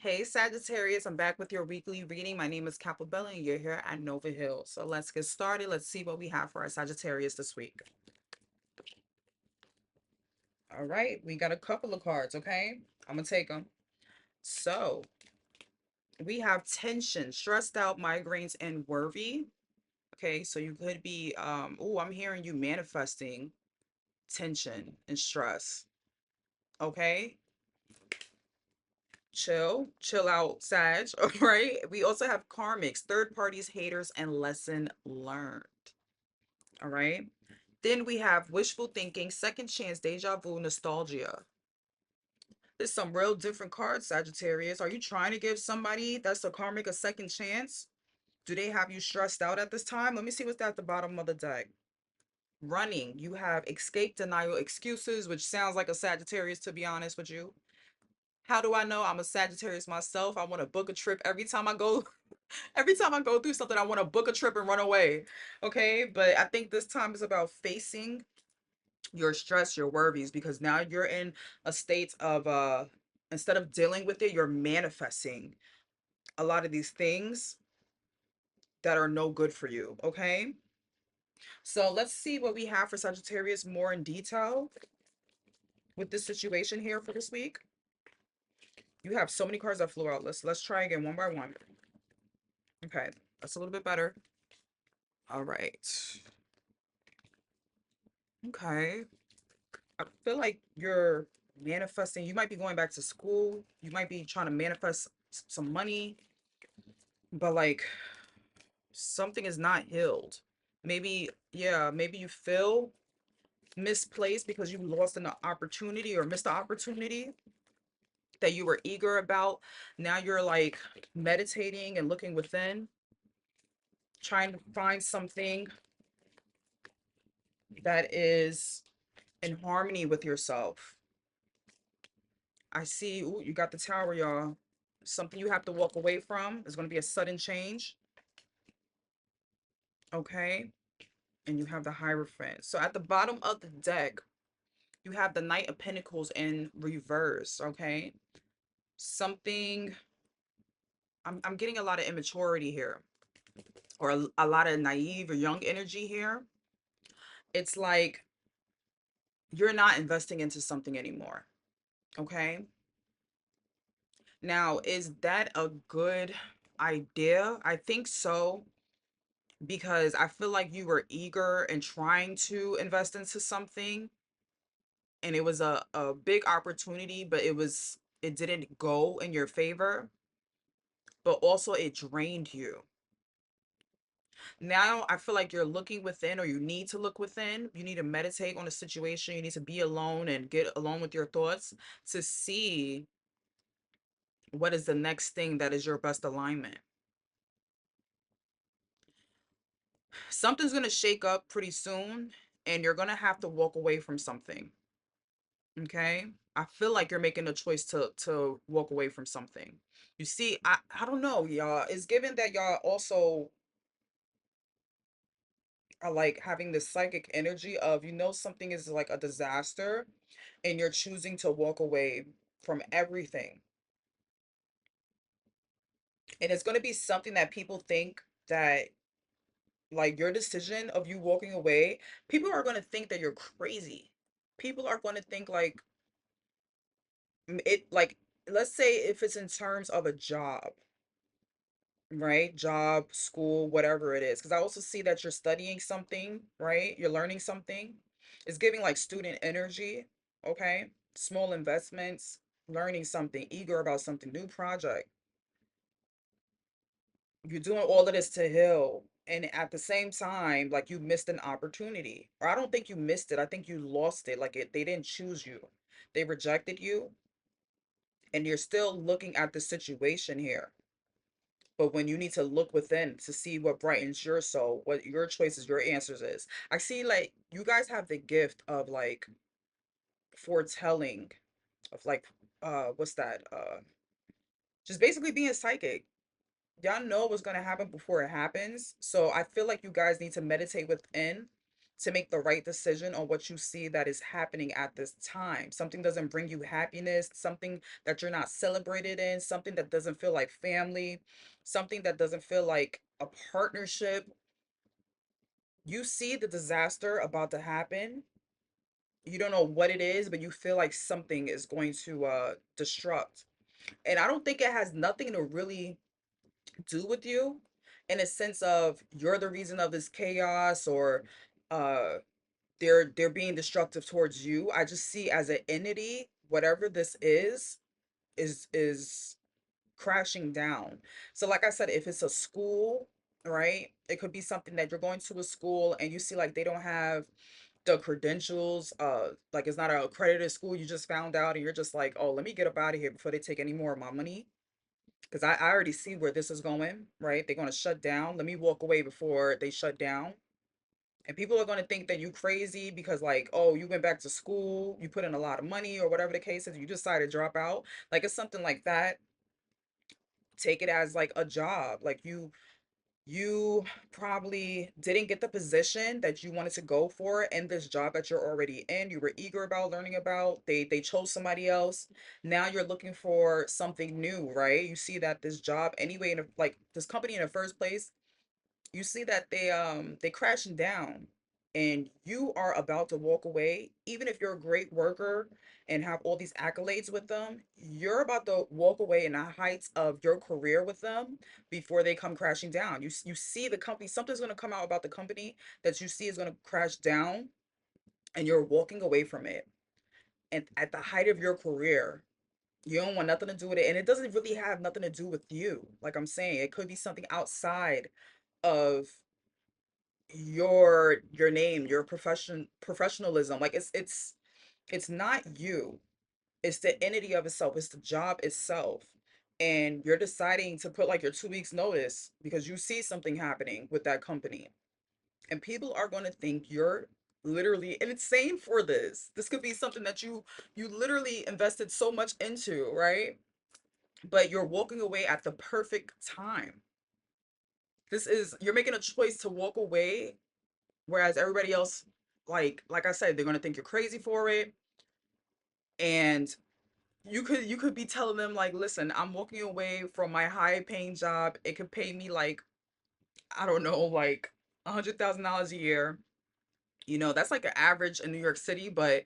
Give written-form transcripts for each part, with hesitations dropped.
Hey Sagittarius, I'm back with your weekly reading. My name is Capabella and you're here at Nova Hill. So let's get started. Let's see what we have for our Sagittarius this week. All right, we got a couple of cards, okay? I'm gonna take them. So we have tension, stressed out, migraines, and worry. Okay, so you could be oh, I'm hearing you manifesting tension and stress. Okay. Chill out, Sag. All right. We also have karmics, third parties, haters, and lesson learned. All right. Then we have wishful thinking, second chance, deja vu, nostalgia. There's some real different cards, Sagittarius. Are you trying to give somebody that's a karmic a second chance? Do they have you stressed out at this time? Let me see what's at the bottom of the deck. Running. You have escape, denial, excuses, which sounds like a Sagittarius, to be honest with you. How do I know I'm a Sagittarius myself? I want to book a trip every time I go. Every time I go through something, I want to book a trip and run away. Okay. But I think this time is about facing your stress, your worries, because now you're in a state of instead of dealing with it, you're manifesting a lot of these things that are no good for you. Okay. So let's see what we have for Sagittarius more in detail with this situation here for this week. You have so many cards that flew out. Let's try again one by one. Okay, that's a little bit better. All right. Okay. I feel like you're manifesting. You might be going back to school. You might be trying to manifest some money, but like something is not healed. Maybe, yeah, maybe you feel misplaced because you lost an opportunity or missed the opportunity that you were eager about. Now you're like meditating and looking within, trying to find something that is in harmony with yourself. I see, ooh, you got the tower, y'all. Something you have to walk away from. Is going to be a sudden change. Okay. And you have the Hierophant. So at the bottom of the deck, you have the Knight of Pentacles in reverse. Okay. Something, I'm getting a lot of immaturity here, or a lot of naive or young energy here. It's like you're not investing into something anymore. Okay. Now, is that a good idea? I think so, because I feel like you were eager and trying to invest into something, and it was a big opportunity, but it didn't go in your favor, but also it drained you. Now I feel like you're looking within, or you need to look within. You need to meditate on a situation. You need to be alone and get alone with your thoughts to see what is the next thing that is your best alignment. Something's going to shake up pretty soon, and you're going to have to walk away from something. Okay. I feel like you're making a choice to walk away from something. You see, I don't know, y'all. It's given that y'all also are like having this psychic energy of, something is like a disaster, and you're choosing to walk away from everything. And it's going to be something that people think that, like, your decision of you walking away, people are going to think that you're crazy. People are going to think like it, like, let's say if it's in terms of a job, right? Job, school, whatever it is. Because I also see that you're studying something, right? You're learning something. It's giving like student energy, okay? Small investments, learning something, eager about something, new project. You're doing all of this to heal. And at the same time, like, you missed an opportunity. Or I don't think you missed it. I think you lost it. Like, they didn't choose you. They rejected you. And you're still looking at the situation here. But when you need to look within to see what brightens your soul, what your choices, your answers is. I see like you guys have the gift of like foretelling, of like what's that? Just basically being psychic. Y'all know what's gonna happen before it happens. So I feel like you guys need to meditate within to make the right decision on what you see that is happening at this time. Something doesn't bring you happiness, something that you're not celebrated in, something that doesn't feel like family, something that doesn't feel like a partnership. You see the disaster about to happen. You don't know what it is, but you feel like something is going to destruct. And I don't think it has nothing to really do with you in a sense of you're the reason of this chaos, or uh they're being destructive towards you. I just see as an entity, whatever this is crashing down. So like I said, if it's a school, right? It could be something that you're going to a school and you see like they don't have the credentials, like it's not an accredited school, you just found out and you're just like, oh, let me get up out of here before they take any more of my money. Because I already see where this is going, right? They're going to shut down. Let me walk away before they shut down. And people are going to think that you crazy because like, oh, you went back to school, you put in a lot of money or whatever the case is, you decided to drop out. Like it's something like that. Take it as like a job. Like you probably didn't get the position that you wanted to go for in this job that you're already in. You were eager about learning about. They chose somebody else. Now you're looking for something new, right? You see that this job anyway, like this company in the first place, you see that they crashing down, and you are about to walk away. Even if you're a great worker and have all these accolades with them, you're about to walk away in the heights of your career with them before they come crashing down. You see the company, something's going to come out about the company that you see is going to crash down, and you're walking away from it, and at the height of your career. You don't want nothing to do with it, and it doesn't really have nothing to do with you. Like I'm saying, it could be something outside of your name, your professionalism. Like it's not you. It's the entity of itself. It's the job itself. And you're deciding to put like your 2 weeks notice because you see something happening with that company. And people are going to think you're literally insane for this. This could be something that you literally invested so much into, right? But you're walking away at the perfect time. This is you're making a choice to walk away. Whereas everybody else, like I said, they're gonna think you're crazy for it. And you could be telling them like, listen, I'm walking away from my high paying job. It could pay me like, I don't know, like $100,000 a year. That's like an average in New York City, but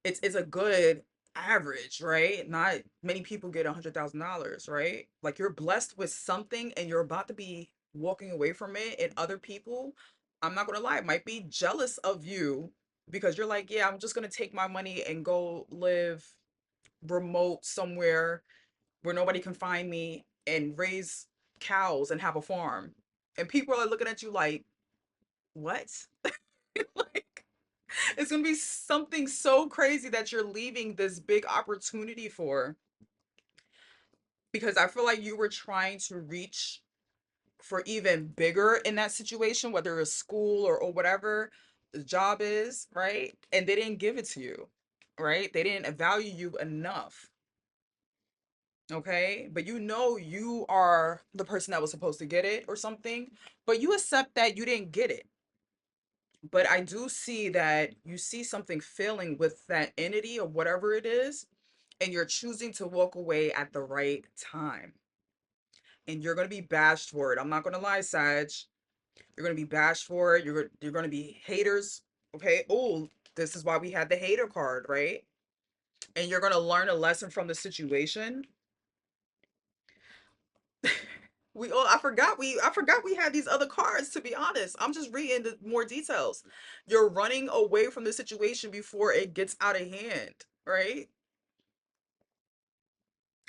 it's a good average, right? Not many people get $100,000, right? Like you're blessed with something and you're about to be walking away from it, and other people, I'm not gonna lie, might be jealous of you because you're like, yeah, I'm just gonna take my money and go live remote somewhere where nobody can find me and raise cows and have a farm. And people are looking at you like, what? Like, it's gonna be something so crazy that you're leaving this big opportunity for, because I feel like you were trying to reach for even bigger in that situation, whether it's school or whatever the job is, right? And they didn't give it to you, right? They didn't value you enough. Okay, but you are the person that was supposed to get it or something, but you accept that you didn't get it. But I do see that you see something failing with that entity or whatever it is, and you're choosing to walk away at the right time. And you're going to be bashed for it. I'm not going to lie, Sag. You're going to be bashed for it. You're going to be haters. Okay? Oh, this is why we had the hater card, right? And you're going to learn a lesson from the situation. I forgot we had these other cards, to be honest. I'm just reading the more details. You're running away from the situation before it gets out of hand, right?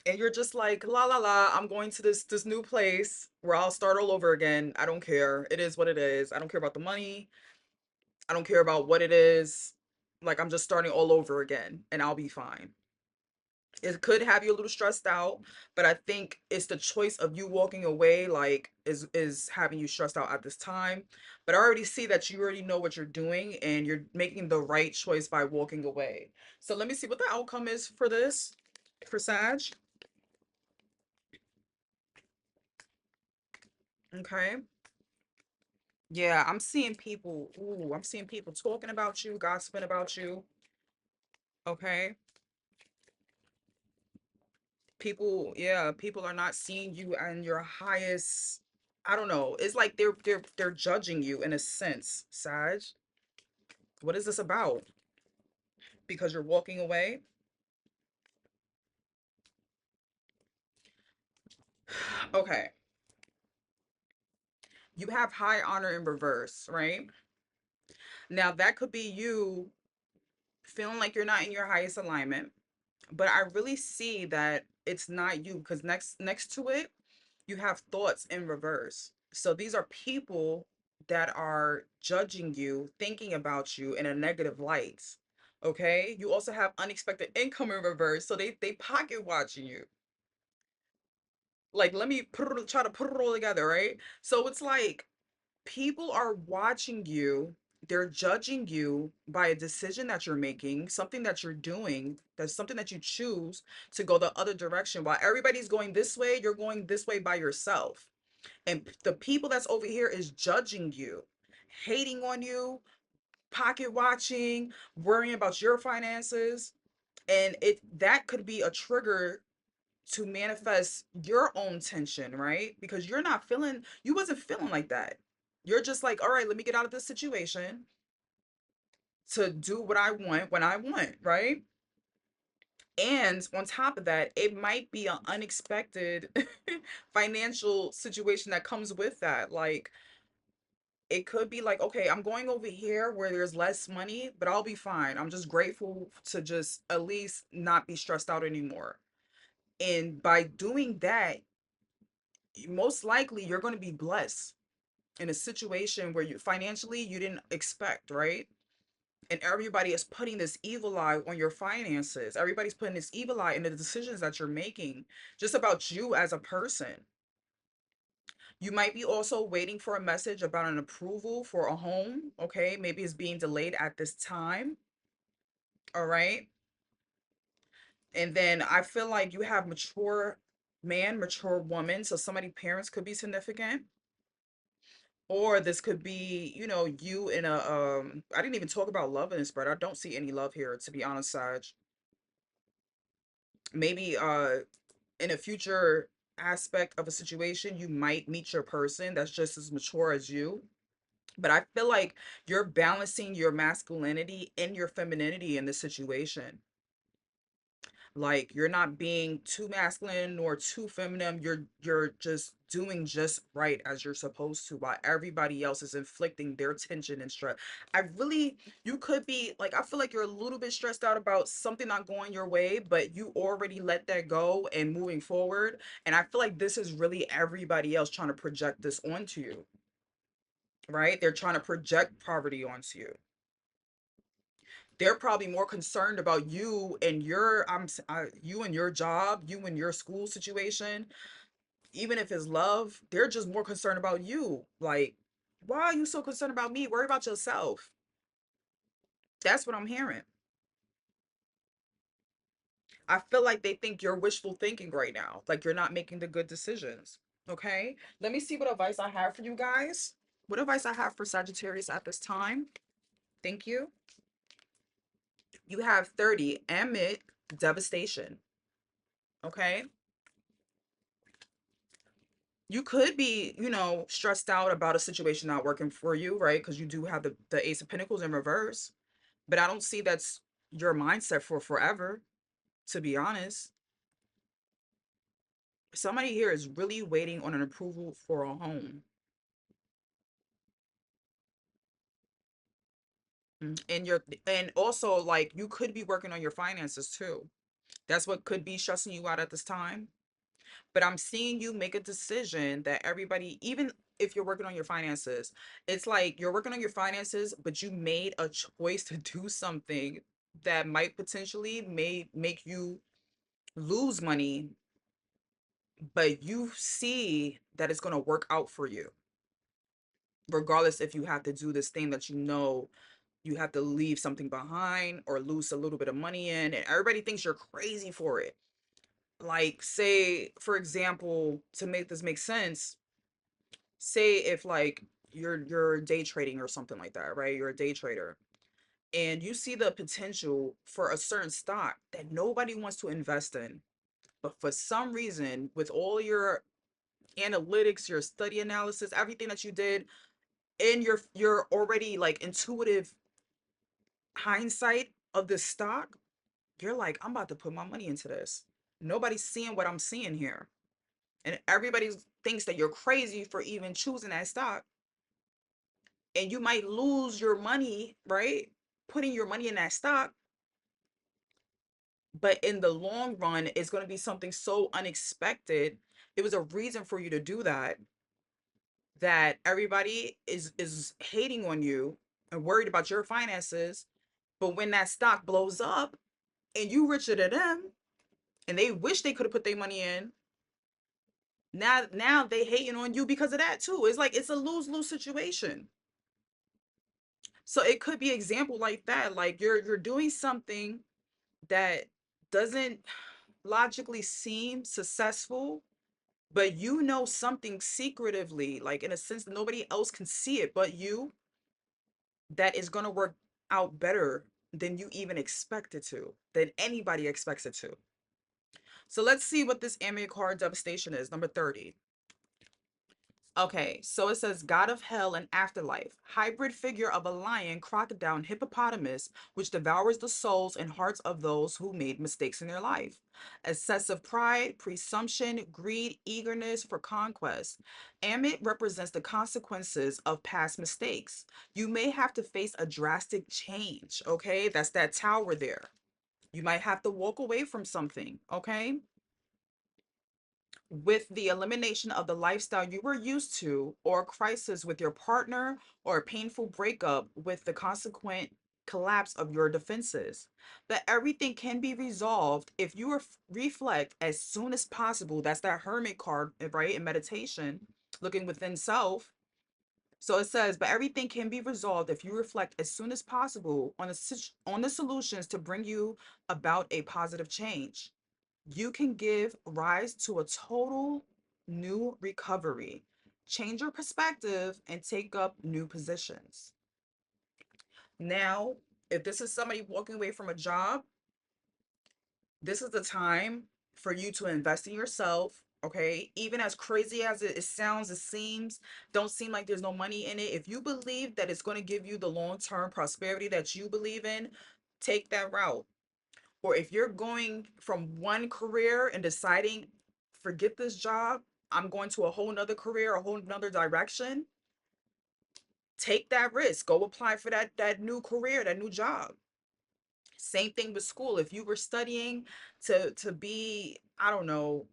And you're just like, la la la, I'm going to this new place where I'll start all over again. I don't care. It is what it is. I don't care about the money. I don't care about what it is. Like I'm just starting all over again and I'll be fine. It could have you a little stressed out, but I think it's the choice of you walking away like is having you stressed out at this time. But I already see that you already know what you're doing and you're making the right choice by walking away. So let me see what the outcome is for this for Sag. Okay. Yeah, I'm seeing people, ooh, I'm seeing people talking about you, gossiping about you. Okay. People, yeah, people are not seeing you and your highest, I don't know. It's like they're judging you in a sense, Sag. What is this about? Because you're walking away? Okay. You have high honor in reverse, right? Now that could be you feeling like you're not in your highest alignment, but I really see that it's not you because next to it, you have thoughts in reverse. So these are people that are judging you, thinking about you in a negative light. Okay? You also have unexpected income in reverse. So they pocket watching you. Like let me try to put it all together, right? So it's like people are watching you, they're judging you by a decision that you're making, something that you're doing, that's something that you choose to go the other direction. While everybody's going this way, you're going this way by yourself. And the people that's over here is judging you, hating on you, pocket watching, worrying about your finances. And it that could be a trigger to manifest your own tension, right? Because you wasn't feeling like that. You're just like, all right, let me get out of this situation to do what I want when I want, right? And on top of that, it might be an unexpected financial situation that comes with that. Like, it could be like, okay, I'm going over here where there's less money, but I'll be fine. I'm just grateful to just at least not be stressed out anymore. And by doing that, most likely you're going to be blessed in a situation where you financially you didn't expect, right? And everybody is putting this evil eye on your finances. Everybody's putting this evil eye in the decisions that you're making, just about you as a person. You might be also waiting for a message about an approval for a home. Okay, maybe it's being delayed at this time. All right. And then I feel like you have mature man, mature woman. So somebody parents could be significant. Or this could be, you in a I didn't even talk about love in this, but I don't see any love here, to be honest, Saj. Maybe in a future aspect of a situation, you might meet your person that's just as mature as you. But I feel like you're balancing your masculinity and your femininity in this situation. Like you're not being too masculine nor too feminine. You're just doing just right as you're supposed to, while everybody else is inflicting their tension and stress. I really, you could be like, I feel like you're a little bit stressed out about something not going your way, but you already let that go and moving forward. And I feel like this is really everybody else trying to project this onto you, right? They're trying to project poverty onto you. They're probably more concerned about you and you and your job, you and your school situation. Even if it's love, they're just more concerned about you. Like, why are you so concerned about me? Worry about yourself. That's what I'm hearing. I feel like they think you're wishful thinking right now, like you're not making the good decisions. Okay, let me see what advice I have for you guys. What advice I have for Sagittarius at this time? Thank you. You have 30 amid devastation. Okay, you could be, stressed out about a situation not working for you, right? Because you do have the Ace of Pentacles in reverse. But I don't see that's your mindset for forever, to be honest. Somebody here is really waiting on an approval for a home. And also like you could be working on your finances too. That's what could be stressing you out at this time. But I'm seeing you make a decision that everybody, even if you're working on your finances, it's like you're working on your finances, but you made a choice to do something that might potentially may make you lose money, but you see that it's going to work out for you, regardless if you have to do this thing that you have to leave something behind or lose a little bit of money in, and everybody thinks you're crazy for it. Like, say, for example, to make this make sense, say if like you're day trading or something like that, right? You're a day trader and you see the potential for a certain stock that nobody wants to invest in. But for some reason, with all your analytics, your study analysis, everything that you did, and your already like intuitive hindsight of this stock, you're like, I'm about to put my money into this. Nobody's seeing what I'm seeing here. And everybody thinks that you're crazy for even choosing that stock. And you might lose your money, right? Putting your money in that stock. But in the long run, it's going to be something so unexpected. It was a reason for you to do that, that everybody is hating on you and worried about your finances. But when that stock blows up and you richer than them, and they wish they could have put their money in, now they hating on you because of that too. It's like it's a lose-lose situation. So it could be example like that. Like you're doing something that doesn't logically seem successful, but you know something secretively, like in a sense that nobody else can see it but you, that is going to work out better than you even expect it to, than anybody expects it to. So let's see what this anime card devastation is. Number 30. Okay, so it says God of Hell and Afterlife, hybrid figure of a lion, crocodile, and hippopotamus, which devours the souls and hearts of those who made mistakes in their life. Excessive pride, presumption, greed, eagerness for conquest. Amit represents the consequences of past mistakes. You may have to face a drastic change, okay? That's that tower there. You might have to walk away from something, okay? With the elimination of the lifestyle you were used to, or a crisis with your partner, or a painful breakup with the consequent collapse of your defenses. But everything can be resolved if you reflect as soon as possible. That's that hermit card, right? In meditation, looking within self. So it says, but everything can be resolved if you reflect as soon as possible on the solutions to bring you about a positive change. You can give rise to a total new recovery. Change your perspective and take up new positions. Now, if this is somebody walking away from a job, this is the time for you to invest in yourself. Okay, even as crazy as it sounds, it seems, don't seem like there's no money in it. If you believe that it's going to give you the long-term prosperity that you believe in, take that route. Or if you're going from one career and deciding, forget this job, I'm going to a whole nother career, a whole nother direction, take that risk. Go apply for that new career, that new job. Same thing with school. If you were studying to be, I don't know,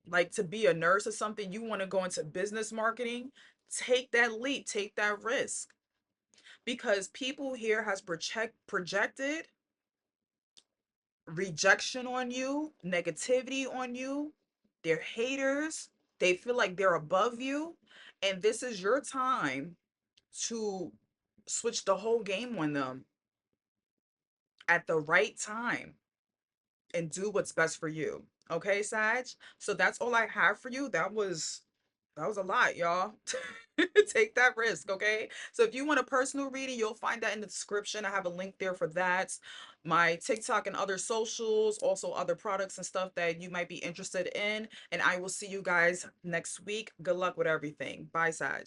like to be a nurse or something, you want to go into business marketing, take that leap, take that risk. Because people here has projected rejection on you, negativity on you. They're haters. They feel like they're above you. And this is your time to switch the whole game on them at the right time and do what's best for you. Okay, Sag? So that's all I have for you. That was a lot, y'all. Take that risk, okay? So if you want a personal reading, you'll find that in the description. I have a link there for that. My TikTok and other socials, also other products and stuff that you might be interested in. And I will see you guys next week. Good luck with everything. Bye, Sag.